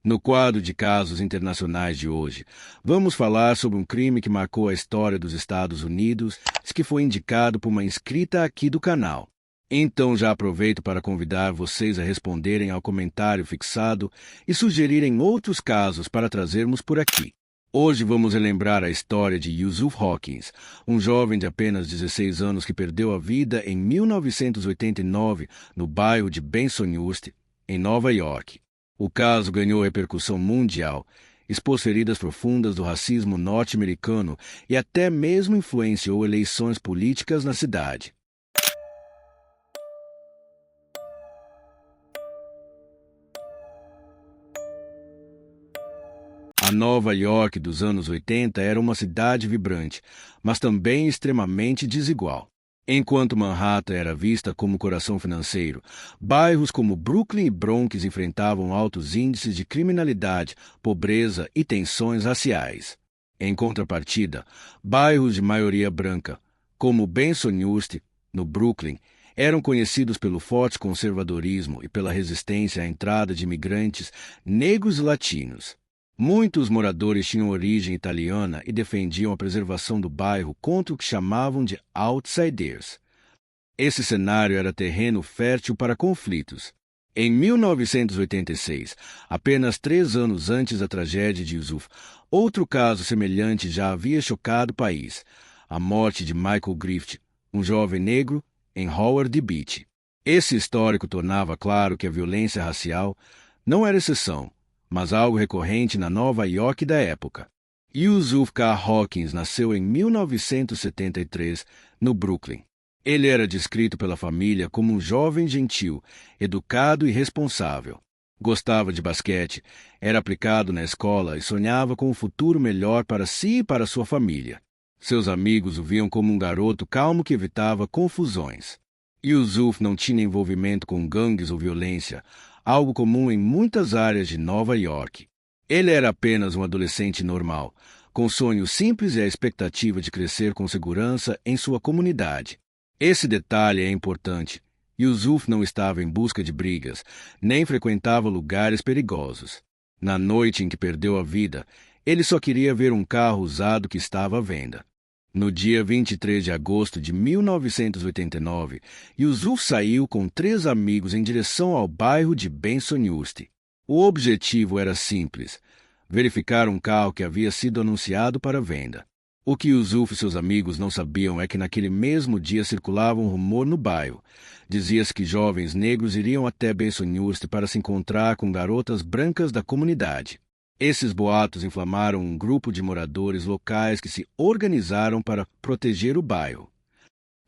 No quadro de casos internacionais de hoje, vamos falar sobre um crime que marcou a história dos Estados Unidos e que foi indicado por uma inscrita aqui do canal. Então já aproveito para convidar vocês a responderem ao comentário fixado e sugerirem outros casos para trazermos por aqui. Hoje vamos relembrar a história de Yusuf Hawkins, um jovem de apenas 16 anos que perdeu a vida em 1989 no bairro de Bensonhurst, em Nova York. O caso ganhou repercussão mundial, expôs feridas profundas do racismo norte-americano e até mesmo influenciou eleições políticas na cidade. A Nova York dos anos 80 era uma cidade vibrante, mas também extremamente desigual. Enquanto Manhattan era vista como coração financeiro, bairros como Brooklyn e Bronx enfrentavam altos índices de criminalidade, pobreza e tensões raciais. Em contrapartida, bairros de maioria branca, como Bensonhurst, no Brooklyn, eram conhecidos pelo forte conservadorismo e pela resistência à entrada de imigrantes negros e latinos. Muitos moradores tinham origem italiana e defendiam a preservação do bairro contra o que chamavam de outsiders. Esse cenário era terreno fértil para conflitos. Em 1986, apenas 3 anos antes da tragédia de Yusuf, outro caso semelhante já havia chocado o país: a morte de Michael Griffith, um jovem negro, em Howard Beach. Esse histórico tornava claro que a violência racial não era exceção, mas algo recorrente na Nova York da época. Yusuf K. Hawkins nasceu em 1973, no Brooklyn. Ele era descrito pela família como um jovem gentil, educado e responsável. Gostava de basquete, era aplicado na escola e sonhava com um futuro melhor para si e para sua família. Seus amigos o viam como um garoto calmo que evitava confusões. Yusuf não tinha envolvimento com gangues ou violência, algo comum em muitas áreas de Nova York. Ele era apenas um adolescente normal, com sonhos simples e a expectativa de crescer com segurança em sua comunidade. Esse detalhe é importante. Yusuf não estava em busca de brigas, nem frequentava lugares perigosos. Na noite em que perdeu a vida, ele só queria ver um carro usado que estava à venda. No dia 23 de agosto de 1989, Yusuf saiu com 3 amigos em direção ao bairro de Bensonhurst. O objetivo era simples: verificar um carro que havia sido anunciado para venda. O que Yusuf e seus amigos não sabiam é que naquele mesmo dia circulava um rumor no bairro. Dizia-se que jovens negros iriam até Bensonhurst para se encontrar com garotas brancas da comunidade. Esses boatos inflamaram um grupo de moradores locais que se organizaram para proteger o bairro.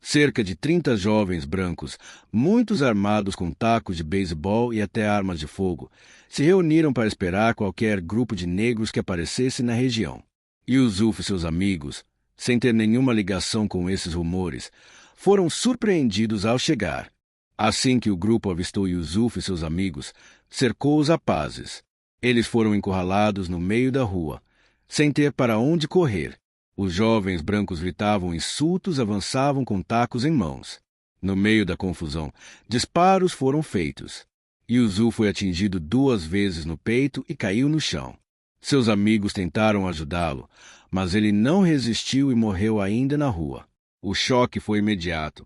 Cerca de 30 jovens brancos, muitos armados com tacos de beisebol e até armas de fogo, se reuniram para esperar qualquer grupo de negros que aparecesse na região. Yusuf e seus amigos, sem ter nenhuma ligação com esses rumores, foram surpreendidos ao chegar. Assim que o grupo avistou Yusuf e seus amigos, cercou os rapazes. Eles foram encurralados no meio da rua, sem ter para onde correr. Os jovens brancos gritavam insultos e avançavam com tacos em mãos. No meio da confusão, disparos foram feitos. Yusuf foi atingido 2 vezes no peito e caiu no chão. Seus amigos tentaram ajudá-lo, mas ele não resistiu e morreu ainda na rua. O choque foi imediato.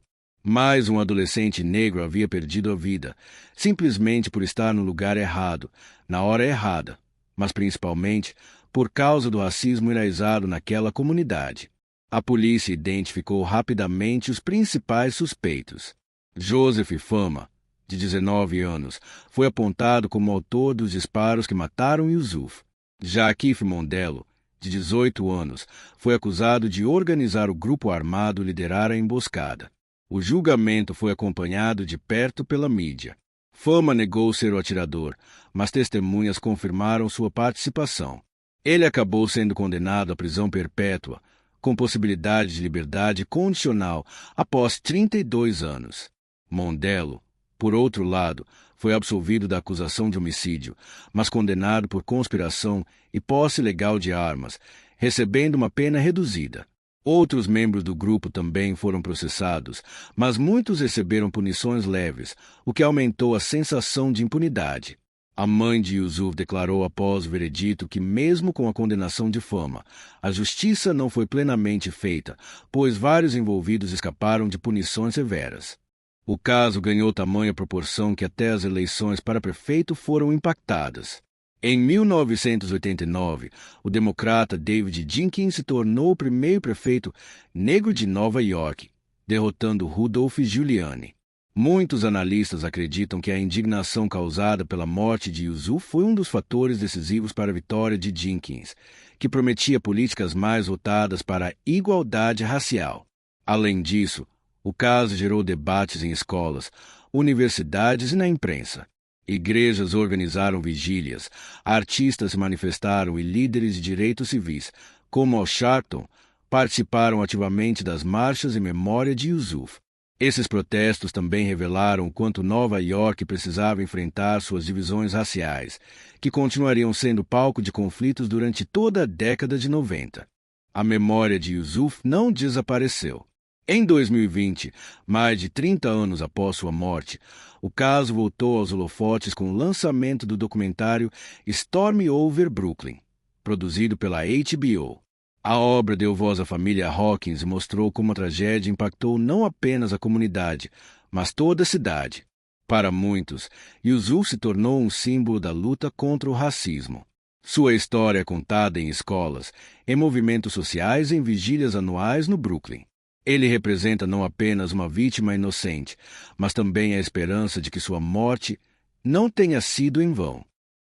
Mais um adolescente negro havia perdido a vida, simplesmente por estar no lugar errado, na hora errada, mas principalmente por causa do racismo enraizado naquela comunidade. A polícia identificou rapidamente os principais suspeitos. Joseph Fama, de 19 anos, foi apontado como autor dos disparos que mataram Yusuf. Já Keith Mondello, de 18 anos, foi acusado de organizar o grupo armado e liderar a emboscada. O julgamento foi acompanhado de perto pela mídia. Fama negou ser o atirador, mas testemunhas confirmaram sua participação. Ele acabou sendo condenado à prisão perpétua, com possibilidade de liberdade condicional após 32 anos. Mondello, por outro lado, foi absolvido da acusação de homicídio, mas condenado por conspiração e posse ilegal de armas, recebendo uma pena reduzida. Outros membros do grupo também foram processados, mas muitos receberam punições leves, o que aumentou a sensação de impunidade. A mãe de Yusuf declarou após o veredito que, mesmo com a condenação de fama, a justiça não foi plenamente feita, pois vários envolvidos escaparam de punições severas. O caso ganhou tamanha proporção que até as eleições para prefeito foram impactadas. Em 1989, o democrata David Jenkins se tornou o primeiro prefeito negro de Nova York, derrotando Rudolph Giuliani. Muitos analistas acreditam que a indignação causada pela morte de Yusuf foi um dos fatores decisivos para a vitória de Jenkins, que prometia políticas mais voltadas para a igualdade racial. Além disso, o caso gerou debates em escolas, universidades e na imprensa. Igrejas organizaram vigílias, artistas se manifestaram e líderes de direitos civis, como Al Sharpton, participaram ativamente das marchas em memória de Yusuf. Esses protestos também revelaram o quanto Nova York precisava enfrentar suas divisões raciais, que continuariam sendo palco de conflitos durante toda a década de 90. A memória de Yusuf não desapareceu. Em 2020, mais de 30 anos após sua morte, o caso voltou aos holofotes com o lançamento do documentário Stormy Over Brooklyn, produzido pela HBO. A obra deu voz à família Hawkins e mostrou como a tragédia impactou não apenas a comunidade, mas toda a cidade. Para muitos, Yusuf se tornou um símbolo da luta contra o racismo. Sua história é contada em escolas, em movimentos sociais e em vigílias anuais no Brooklyn. Ele representa não apenas uma vítima inocente, mas também a esperança de que sua morte não tenha sido em vão.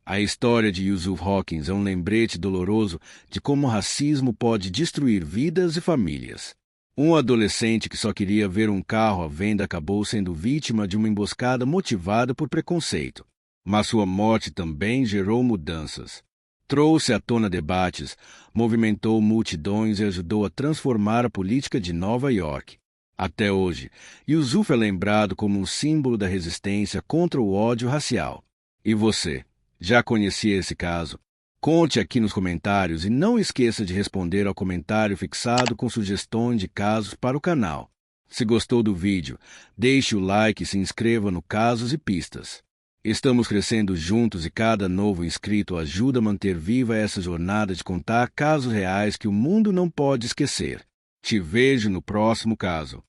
A história de Yusuf Hawkins é um lembrete doloroso de como o racismo pode destruir vidas e famílias. Um adolescente que só queria ver um carro à venda acabou sendo vítima de uma emboscada motivada por preconceito. Mas sua morte também gerou mudanças. Trouxe à tona debates, movimentou multidões e ajudou a transformar a política de Nova York. Até hoje, Yusuf é lembrado como um símbolo da resistência contra o ódio racial. E você, já conhecia esse caso? Conte aqui nos comentários e não esqueça de responder ao comentário fixado com sugestões de casos para o canal. Se gostou do vídeo, deixe o like e se inscreva no Casos e Pistas. Estamos crescendo juntos e cada novo inscrito ajuda a manter viva essa jornada de contar casos reais que o mundo não pode esquecer. Te vejo no próximo caso.